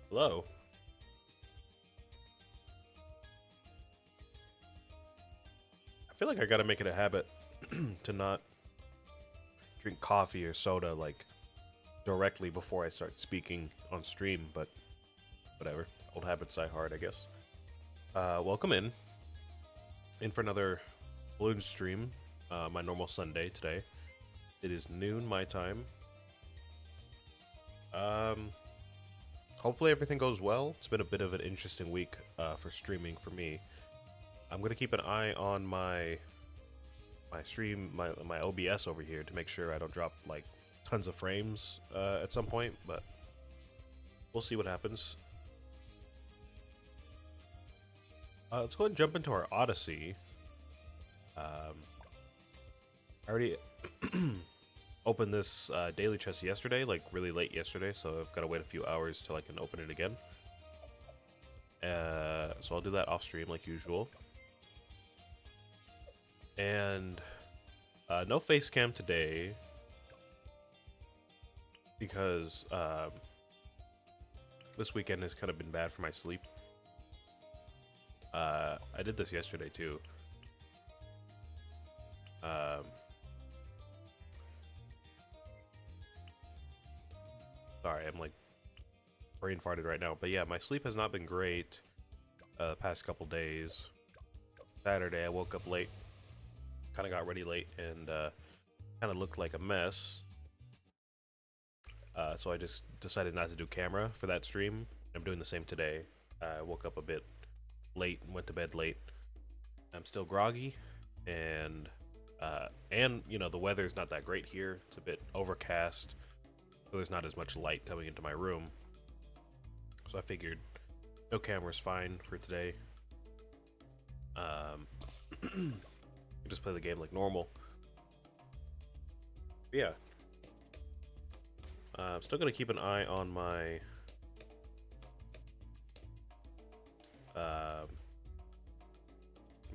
Hello. I feel like I gotta make it a habit to not drink coffee or soda like directly before I start speaking on stream, but whatever. Old habits die hard, I guess. Welcome in for another Bloons stream. My normal Sunday today. It is noon my time. Um, Hopefully everything goes well. It's been a bit of an interesting week for streaming for me. I'm gonna keep an eye on my stream, my OBS over here to make sure I don't drop like tons of frames at some point, but we'll see what happens. Let's go ahead and jump into our Odyssey. I already opened this daily chest yesterday, like really late yesterday, so I've got to wait a few hours till I can open it again. So I'll do that off stream like usual. And no face cam today because this weekend has kind of been bad for my sleep. I did this yesterday too. Sorry, I'm like brain farted right now. But yeah, my sleep has not been great the past couple days. Saturday, I woke up late, kind of got ready late, and kind of looked like a mess. So I just decided not to do camera for that stream. I'm doing the same today. I woke up a bit late, went to bed late. I'm still groggy, and you know the weather's not that great here. It's a bit overcast, so there's not as much light coming into my room. So I figured no camera's fine for today. Just play the game like normal. But yeah. I'm still gonna keep an eye on my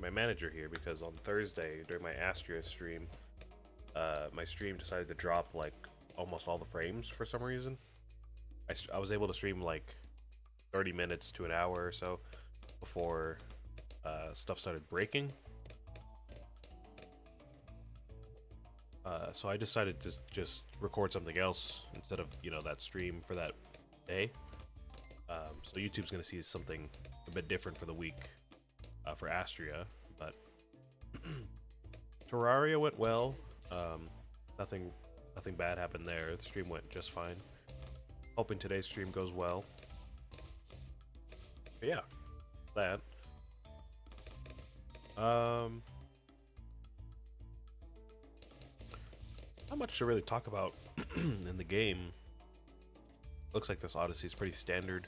my manager here, because on Thursday during my Astria stream, my stream decided to drop like almost all the frames for some reason. I was able to stream like 30 minutes to an hour or so before stuff started breaking. So I decided to just record something else instead of, you know, that stream for that day. So YouTube's going to see something a bit different for the week for Astria, but Terraria went well. Nothing bad happened there. The stream went just fine. Hoping today's stream goes well. But yeah, that. Not much to really talk about in the game. Looks like this Odyssey is pretty standard.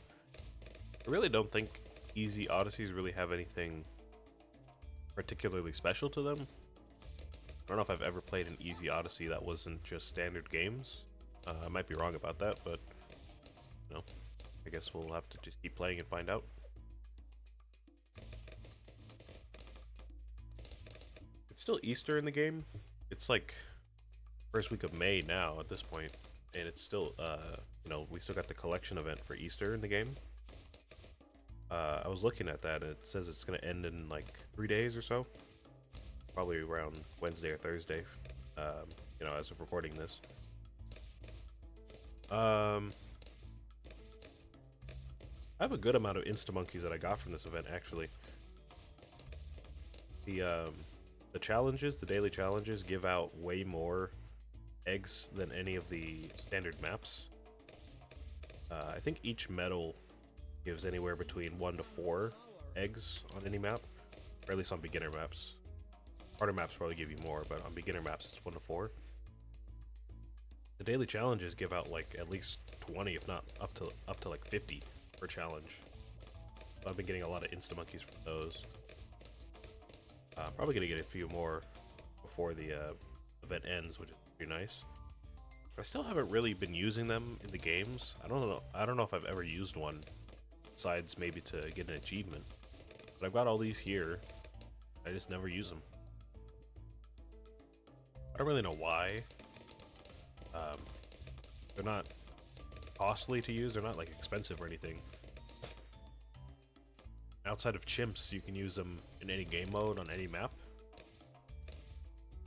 I really don't think easy Odysseys really have anything particularly special to them. I don't know if I've ever played an easy Odyssey that wasn't just standard games. I might be wrong about that, but you know, I guess we'll have to just keep playing and find out. It's still Easter in the game. It's like first week of May now at this point, and it's still, you know, we still got the collection event for Easter in the game. I was looking at that, and it says it's going to end in like 3 days or so. Probably around Wednesday or Thursday, you know, as of recording this. I have a good amount of Insta-monkeys that I got from this event, actually. The challenges, the daily challenges, give out way more eggs than any of the standard maps. I think each medal gives anywhere between 1 to 4 eggs on any map, or at least on beginner maps. Harder maps probably give you more, but on beginner maps it's 1 to 4. The daily challenges give out like at least 20, if not up to like 50 per challenge. So I've been getting a lot of insta monkeys from those. Probably gonna get a few more before the event ends, which is pretty nice. I still haven't really been using them in the games. I don't know if I've ever used one besides maybe to get an achievement. But I've got all these here. I just never use them. I don't really know why. They're not costly to use. They're not like expensive or anything. Outside of chimps, you can use them in any game mode on any map.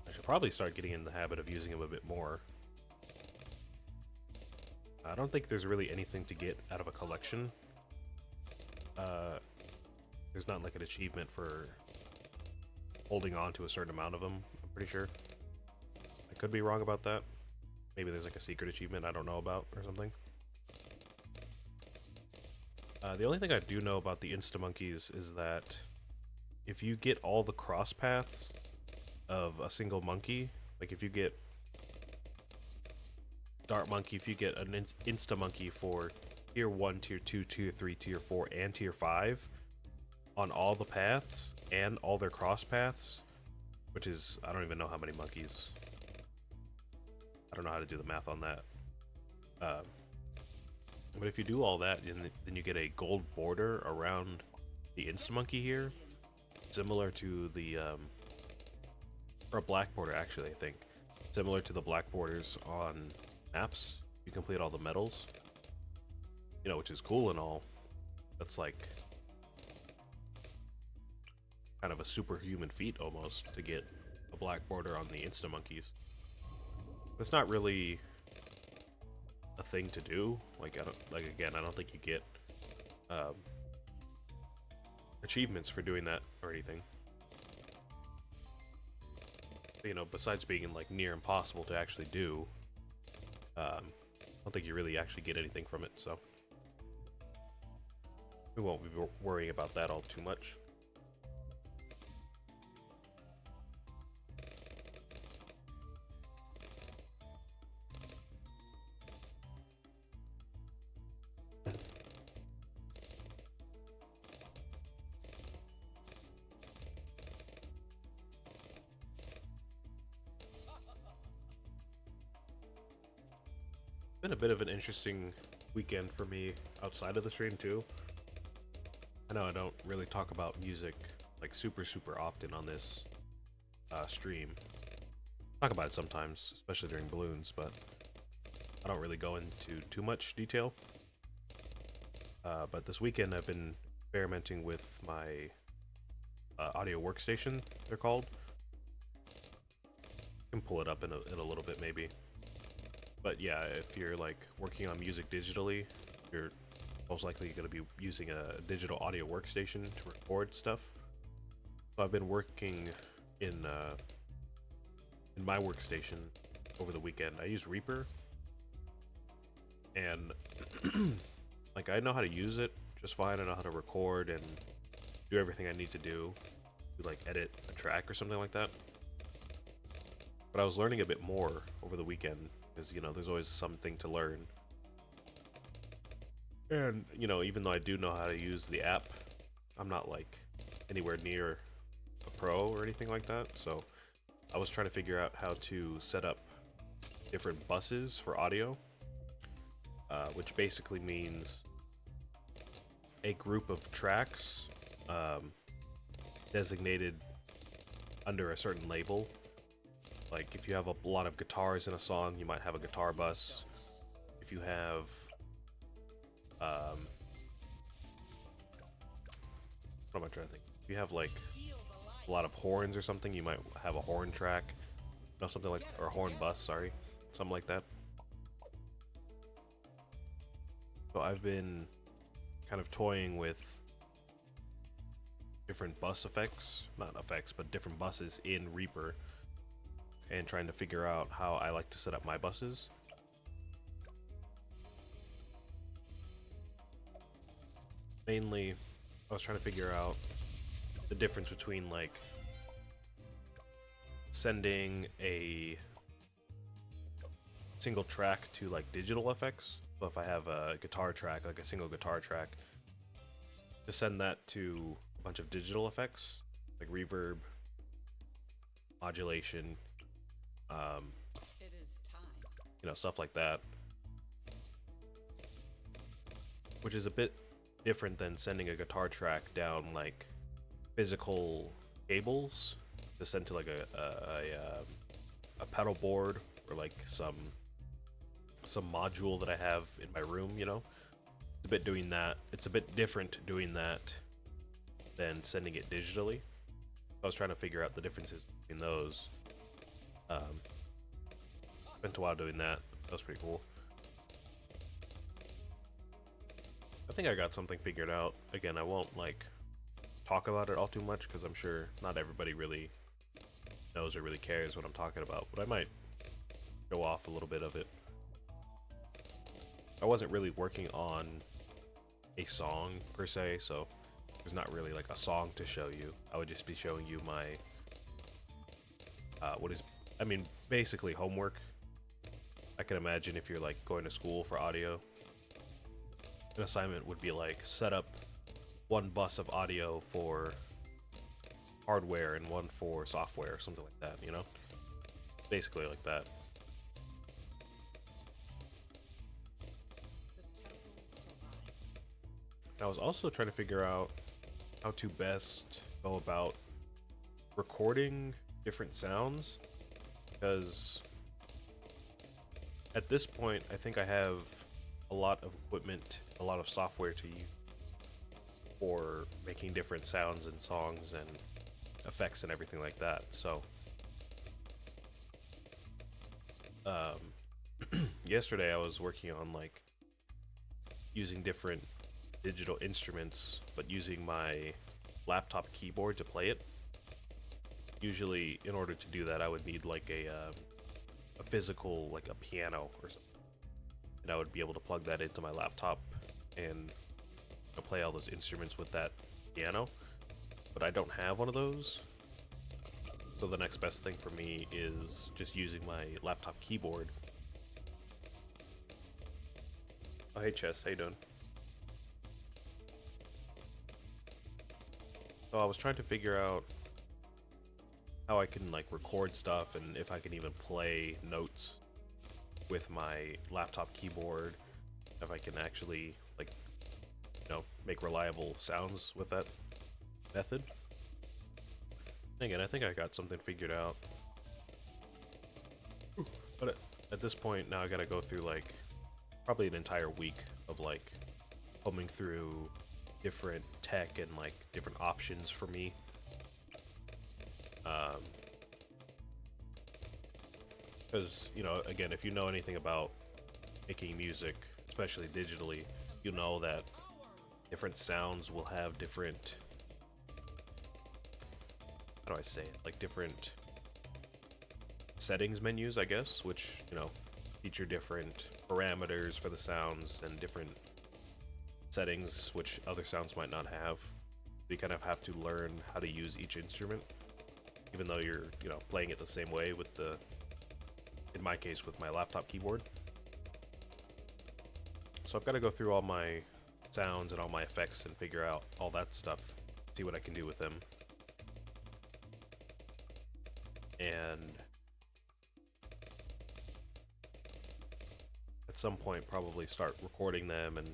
I should probably start getting in the habit of using them a bit more. I don't think there's really anything to get out of a collection. There's not like an achievement for holding on to a certain amount of them, I'm pretty sure. I could be wrong about that. Maybe there's like a secret achievement I don't know about or something. The only thing I do know about the Insta-monkeys is that if you get all the cross paths of a single monkey, like if you get Dart Monkey, if you get an Insta-monkey for Tier 1, Tier 2, Tier 3, Tier 4, and Tier 5 on all the paths and all their cross paths, which is, I don't even know how many monkeys. I don't know how to do the math on that. But if you do all that, then you get a gold border around the Insta-monkey here, similar to the, or a black border actually, I think. Similar to the black borders on maps. You complete all the medals. You know, which is cool and all. That's like kind of a superhuman feat almost to get a black border on the Insta-monkeys. It's not really a thing to do. Like, again, I don't think you get achievements for doing that or anything. But, you know, besides being like near impossible to actually do, I don't think you really actually get anything from it, so we won't be worrying about that all too much. Been a bit of an interesting weekend for me outside of the stream too. I know I don't really talk about music like super often on this stream. Talk about it sometimes, especially during Bloons, but I don't really go into too much detail. But this weekend I've been experimenting with my audio workstation, they're called. I can pull it up in a little bit maybe. But yeah, if you're like working on music digitally, you're most likely going to be using a digital audio workstation to record stuff. So I've been working in my workstation over the weekend. I use Reaper, and like I know how to use it just fine. I know how to record and do everything I need to do to like edit a track or something like that. But I was learning a bit more over the weekend because, you know, there's always something to learn. And, you know, even though I do know how to use the app, I'm not like anywhere near a pro or anything like that. So I was trying to figure out how to set up different buses for audio, which basically means a group of tracks designated under a certain label. Like if you have a lot of guitars in a song, you might have a guitar bus. If you have what am I trying to think? If you have like a lot of horns or something, you might have a horn track. No, something like, or a horn bus, sorry. Something like that. So I've been kind of toying with different bus effects, not effects, but different buses in Reaper, and trying to figure out how I like to set up my buses. Mainly, I was trying to figure out the difference between like sending a single track to like digital effects. So if I have a guitar track, like a single guitar track, to send that to a bunch of digital effects, like reverb, modulation, you know, stuff like that, which is a bit different than sending a guitar track down like physical cables to send to like a pedal board or like some some module that I have in my room, you know. It's a bit doing that. It's a bit different doing that than sending it digitally. I was trying to figure out the differences between those. Spent a while doing that. That was pretty cool. I think I got something figured out. Again, I won't like talk about it all too much because I'm sure not everybody really knows or really cares what I'm talking about, but I might show off a little bit of it. I wasn't really working on a song per se, so there's not really like a song to show you. I would just be showing you my basically homework. I can imagine if you're like going to school for audio, an assignment would be like set up one bus of audio for hardware and one for software or something like that, you know? Basically like that. I was also trying to figure out how to best go about recording different sounds, because at this point I think I have a lot of equipment, a lot of software to use for making different sounds and songs and effects and everything like that. So yesterday I was working on like using different digital instruments, but using my laptop keyboard to play it. Usually in order to do that I would need like a physical, like a piano or something, and I would be able to plug that into my laptop and play all those instruments with that piano, but I don't have one of those. So the next best thing for me is just using my laptop keyboard. Oh, hey Chess, how you doing? So I was trying to figure out how I can like record stuff and if I can even play notes with my laptop keyboard, if I can actually like, you know, make reliable sounds with that method. Again, I think I got something figured out. But at this point now I gotta go through like probably an entire week of like combing through different tech and like different options for me. Because, you know, again, if you know anything about making music, especially digitally, you know that different sounds will have different, how do I say it, like different settings menus, I guess, which, you know, feature different parameters for the sounds and different settings which other sounds might not have. So you kind of have to learn how to use each instrument, even though you're, you know, playing it the same way with the, in my case, with my laptop keyboard. So I've got to go through all my sounds and all my effects and figure out all that stuff, see what I can do with them. And at some point probably start recording them and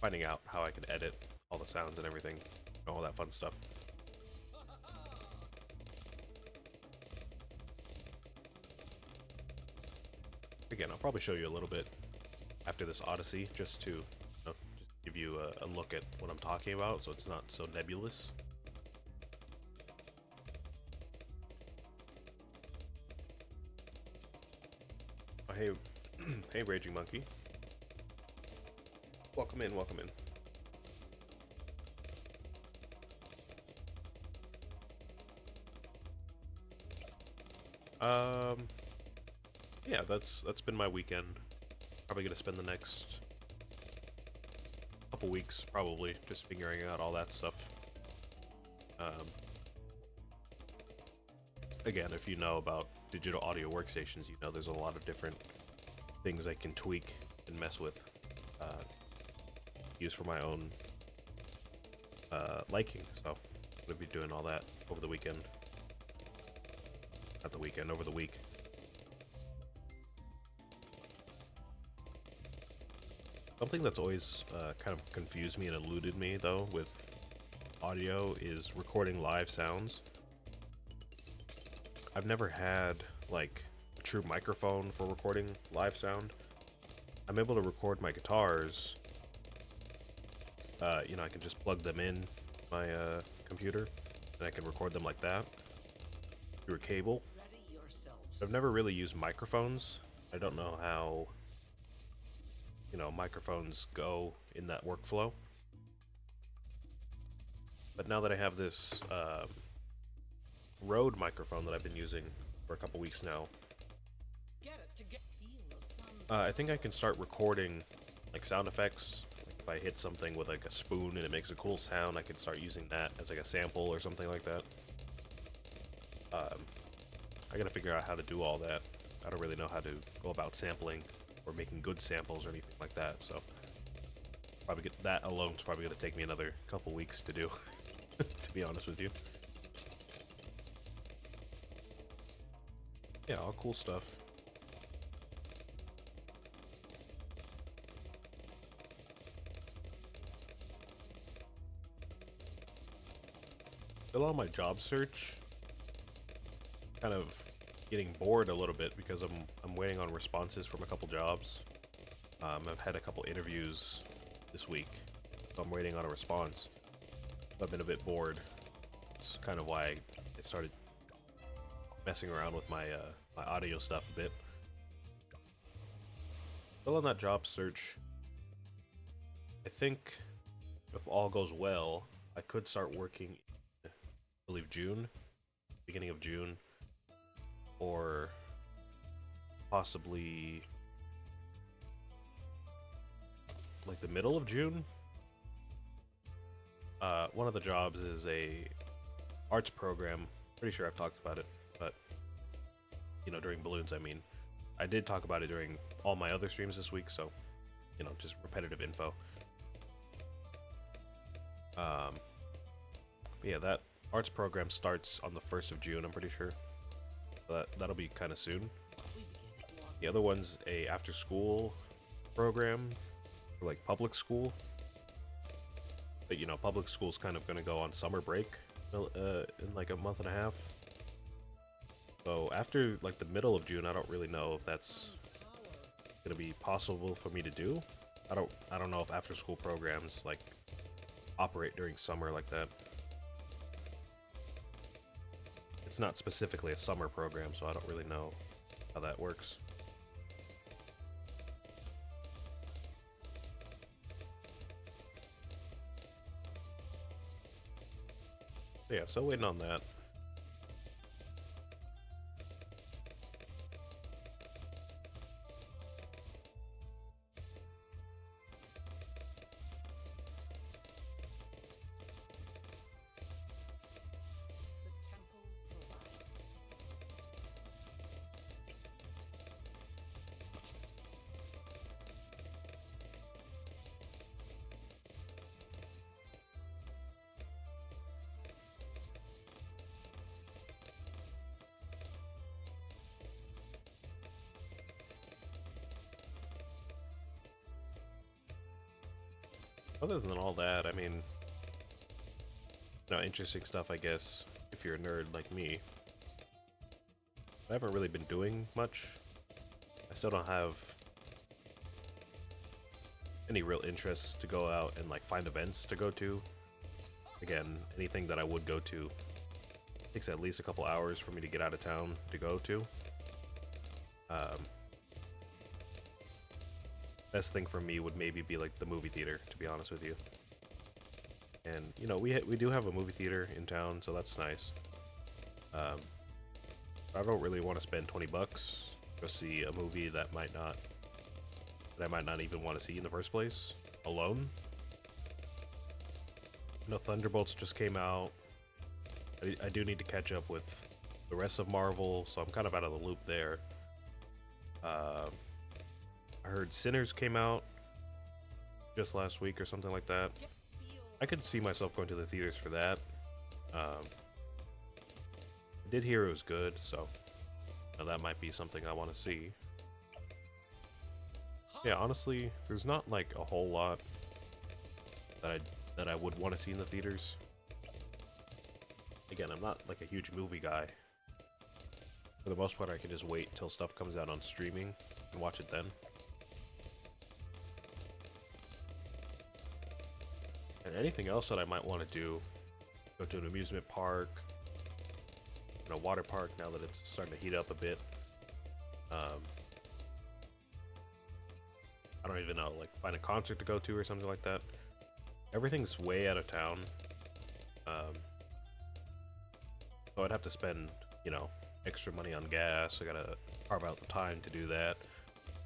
finding out how I can edit all the sounds and everything, all that fun stuff. Again, I'll probably show you a little bit after this Odyssey, just to, you know, just give you a look at what I'm talking about, so it's not so nebulous. Oh, hey, hey, Raging Monkey. Welcome in, welcome in. Yeah, that's been my weekend. Probably gonna spend the next couple weeks probably just figuring out all that stuff. Again, if you know about digital audio workstations, you know there's a lot of different things I can tweak and mess with, use for my own liking. So I'm gonna be doing all that over the weekend. Not the weekend, over the week. Something that's always kind of confused me and eluded me, though, with audio is recording live sounds. I've never had, like, true microphone for recording live sound. I'm able to record my guitars. You know, I can just plug them in my computer, and I can record them like that through a cable. I've never really used microphones. I don't know how, you know, microphones go in that workflow. But now that I have this Rode microphone that I've been using for a couple weeks now, I think I can start recording like sound effects. Like if I hit something with like a spoon and it makes a cool sound, I can start using that as like a sample or something like that. I gotta figure out how to do all that. I don't really know how to go about sampling or making good samples or anything like that, so probably get that alone. It's probably gonna take me another couple weeks to do, to be honest with you. Yeah, all cool stuff. Still on my job search. Kind of getting bored a little bit because I'm waiting on responses from a couple jobs. I've had a couple interviews this week, so I'm waiting on a response. I've been a bit bored. It's kind of why I started messing around with my my audio stuff a bit. Still on that job search. I think if all goes well, I could start working in, I believe, June, beginning of June, or possibly like the middle of June. One of the jobs is a arts program. Pretty sure I've talked about it, but you know, during Bloons, I mean, I did talk about it during all my other streams this week, so you know, just repetitive info. But yeah, that arts program starts on the 1st of June, I'm pretty sure. So that'll be kind of soon. The other one's a after-school program for like public school. But you know, public school's kind of going to go on summer break in like a month and a half. So after like the middle of June, I don't really know if that's going to be possible for me to do. I don't know if after-school programs like operate during summer like that. It's not specifically a summer program, so I don't really know how that works. But yeah, still waiting on that. Other than all that, I mean, you know, interesting stuff, I guess, if you're a nerd like me. I haven't really been doing much. I still don't have any real interest to go out and like find events to go to. Again, anything that I would go to takes at least a couple hours for me to get out of town to go to. Best thing for me would maybe be like the movie theater, to be honest with you. And you know, we do have a movie theater in town, so that's nice. I don't really want to spend $20 to see a movie that I might not even want to see in the first place alone. You know, Thunderbolts just came out. I do need to catch up with the rest of Marvel, so I'm kind of out of the loop there. I heard Sinners came out just last week or something like that. I could see myself going to the theaters for that. I did hear it was good, so that might be something I want to see. Yeah, honestly, there's not like a whole lot that I would want to see in the theaters. Again, I'm not like a huge movie guy. For the most part, I can just wait till stuff comes out on streaming and watch it then. And anything else that I might want to do, go to an amusement park, a water park now that it's starting to heat up a bit. I don't even know, like find a concert to go to or something like that. Everything's way out of town. So I'd have to spend, you know, extra money on gas. I gotta carve out the time to do that.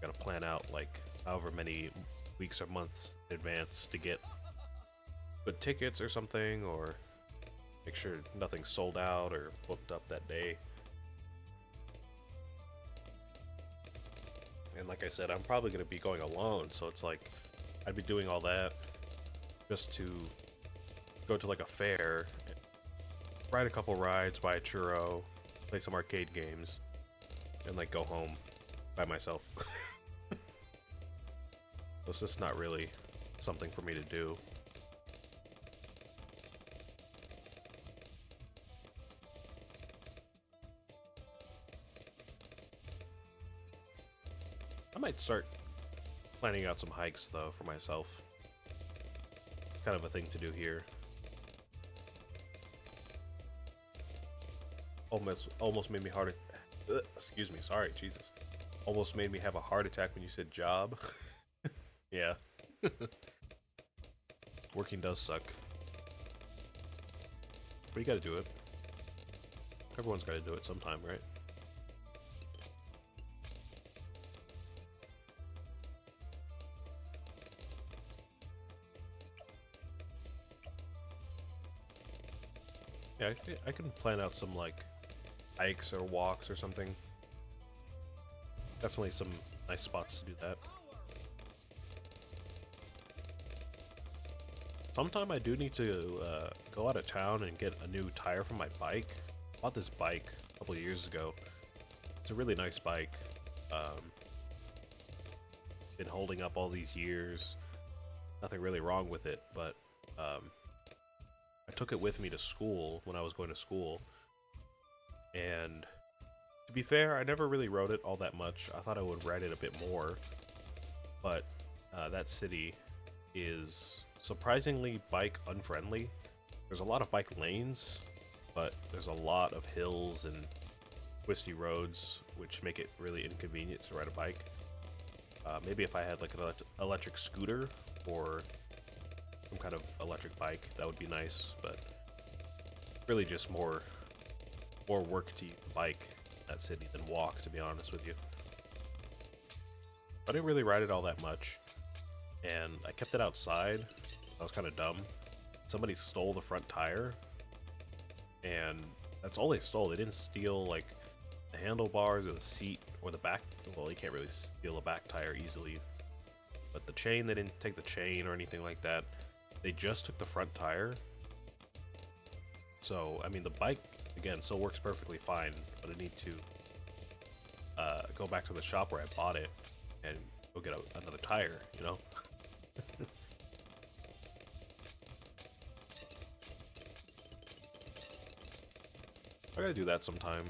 Gotta plan out like however many weeks or months in advance to get good tickets or something, or make sure nothing's sold out or booked up that day. And like I said, I'm probably going to be going alone, so it's like I'd be doing all that just to go to like a fair, ride a couple rides, buy a churro, play some arcade games, and like go home by myself. So it's just not really something for me to do. I might start planning out some hikes though for myself. It's kind of a thing to do here. Almost made me excuse me, sorry, Jesus. Almost made me have a heart attack when you said job. Yeah. Working does suck. But you gotta do it. Everyone's gotta do it sometime, right? Yeah, I can plan out some like hikes or walks or something. Definitely some nice spots to do that. Sometime I do need to go out of town and get a new tire for my bike. I bought this bike a couple of years ago. It's a really nice bike. Been holding up all these years. Nothing really wrong with it, but I took it with me to school when I was going to school, and to be fair, I never really rode it all that much. I thought I would ride it a bit more, but that city is surprisingly bike unfriendly. There's a lot of bike lanes, but there's a lot of hills and twisty roads, which make it really inconvenient to ride a bike. Maybe if I had like an electric scooter or some kind of electric bike, that would be nice, but really just more work to bike in that city than walk, to be honest with you. I didn't really ride it all that much, and I kept it outside. I was kind of dumb. Somebody stole the front tire, and that's all they stole. They didn't steal like the handlebars or the seat or the back. Well, you can't really steal a back tire easily, but the chain, they didn't take the chain or anything like that. They just took the front tire. So, I mean, the bike, again, still works perfectly fine, but I need to go back to the shop where I bought it and go get another tire, you know? I gotta do that sometime.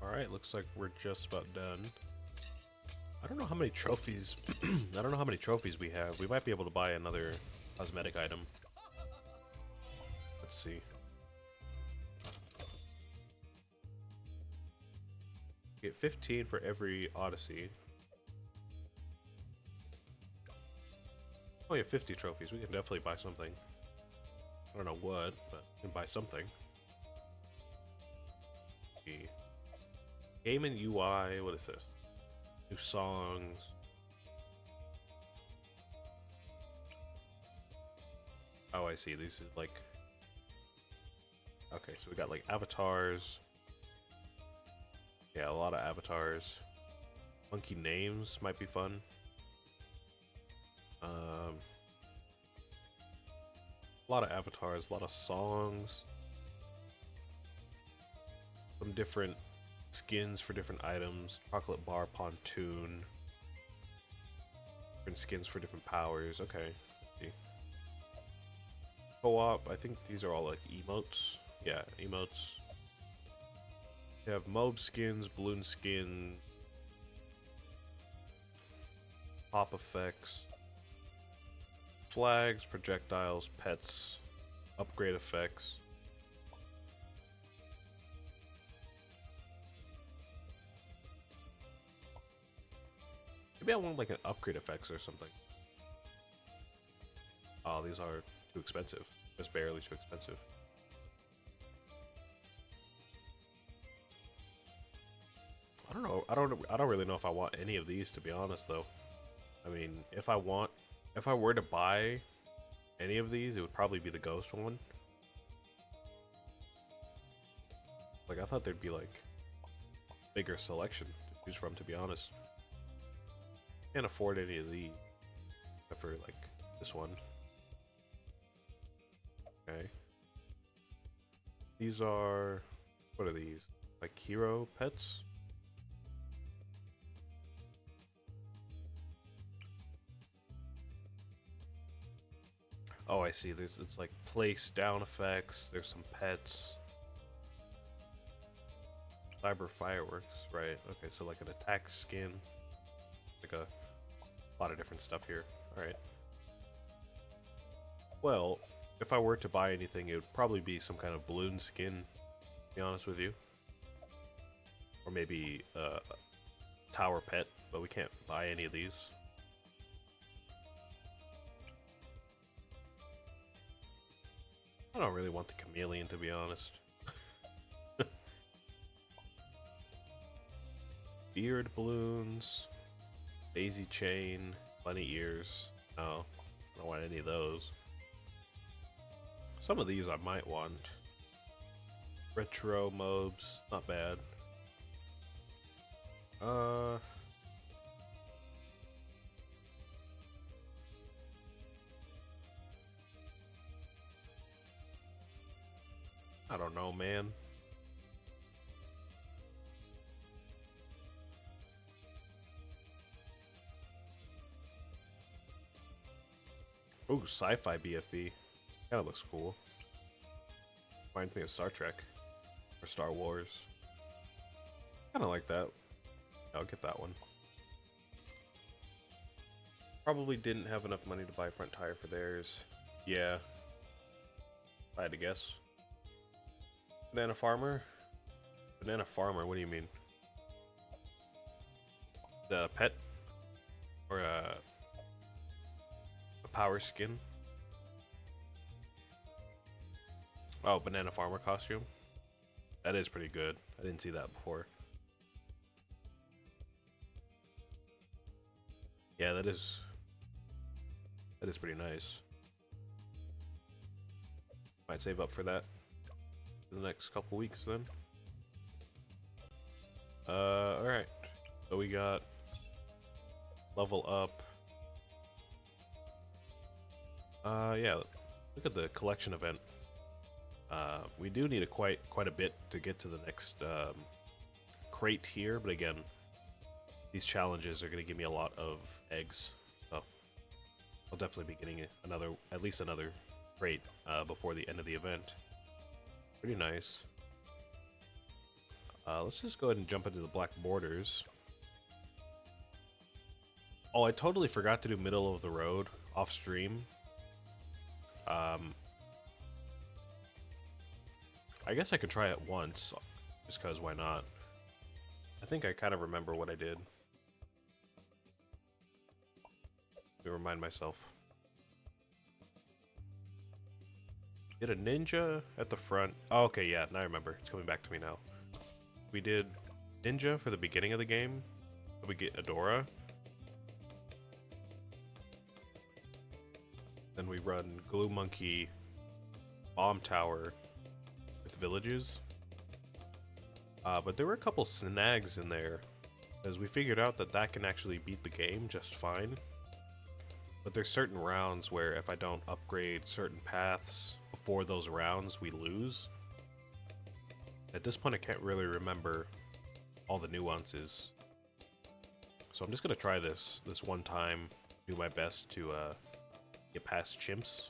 Alright, looks like we're just about done. I don't know how many trophies I don't know how many trophies we have. We might be able to buy another cosmetic item. Let's see. Get 15 for every Odyssey. Oh yeah, 50 trophies. We can definitely buy something. I don't know what, but we can buy something. Game and UI, what is this? New songs. Oh, I see. These is like... Okay, so we got like avatars. Yeah, a lot of avatars. Funky names might be fun. A lot of avatars, a lot of songs. Some different skins for different items. Chocolate bar pontoon. Different skins for different powers. Okay. Let's see. Co-op. I think these are all like emotes. Yeah, emotes. You have mob skins, balloon skin, pop effects, flags, projectiles, pets, upgrade effects. Maybe I want like an upgrade effects or something. Oh, these are too expensive. Just barely too expensive. I don't know. I don't really know if I want any of these, to be honest, though. I mean, if I were to buy any of these, it would probably be the ghost one. Like, I thought there'd be like bigger selection to choose from, to be honest. Can't afford any of these, except for like this one. Okay. These are, what are these? Like hero pets? Oh, I see. It's like place down effects. There's some pets. Cyber fireworks, right? Okay, so like an attack skin, like a lot of different stuff here. All right. Well, if I were to buy anything, it would probably be some kind of balloon skin. To be honest with you, or maybe a tower pet, but we can't buy any of these. I don't really want the chameleon, to be honest. Beard balloons, daisy chain, bunny ears. No, I don't want any of those. Some of these I might want. Retro mobs, not bad. I don't know, man. Ooh, sci-fi BFB. Kinda looks cool. Reminds me of Star Trek. Or Star Wars. Kinda like that. I'll get that one. Probably didn't have enough money to buy front tire for theirs. Yeah. If I had to guess. Banana farmer? Banana farmer, what do you mean? The pet? Or a power skin? Oh, banana farmer costume? That is pretty good. I didn't see that before. Yeah, that is pretty nice. Might save up for that in the next couple weeks then. Alright. So we got level up. Yeah, look at the collection event. We do need quite a bit to get to the next crate here, but again, these challenges are going to give me a lot of eggs, so I'll definitely be getting at least another crate before the end of the event. Pretty nice. Let's just go ahead and jump into the black borders. Oh, I totally forgot to do middle of the road off stream. I guess I could try it once, just because why not? I think I kind of remember what I did. Let me remind myself. Did a ninja at the front. Oh, okay, yeah, now I remember. It's coming back to me now. We did ninja for the beginning of the game. We get Adora. Then we run Glue Monkey, Bomb Tower with villages. But there were a couple snags in there, as we figured out that can actually beat the game just fine. But there's certain rounds where if I don't upgrade certain paths before those rounds, we lose. At this point, I can't really remember all the nuances. So I'm just gonna try this one time do my best to get past chimps.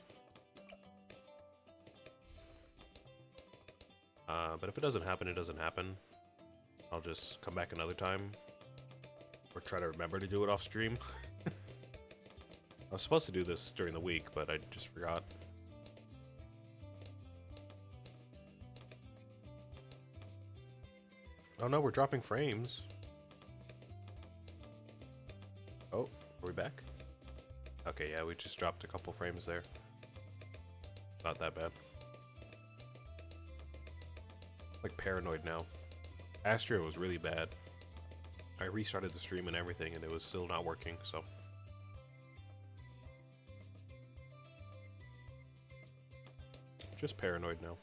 But if it doesn't happen, it doesn't happen. I'll just come back another time. Or try to remember to do it off stream. I was supposed to do this during the week, but I just forgot. Oh no, we're dropping frames. Oh, are we back? Okay, yeah, we just dropped a couple frames there. Not that bad. Like paranoid now. Astria was really bad. I restarted the stream and everything and it was still not working, so. Just paranoid now.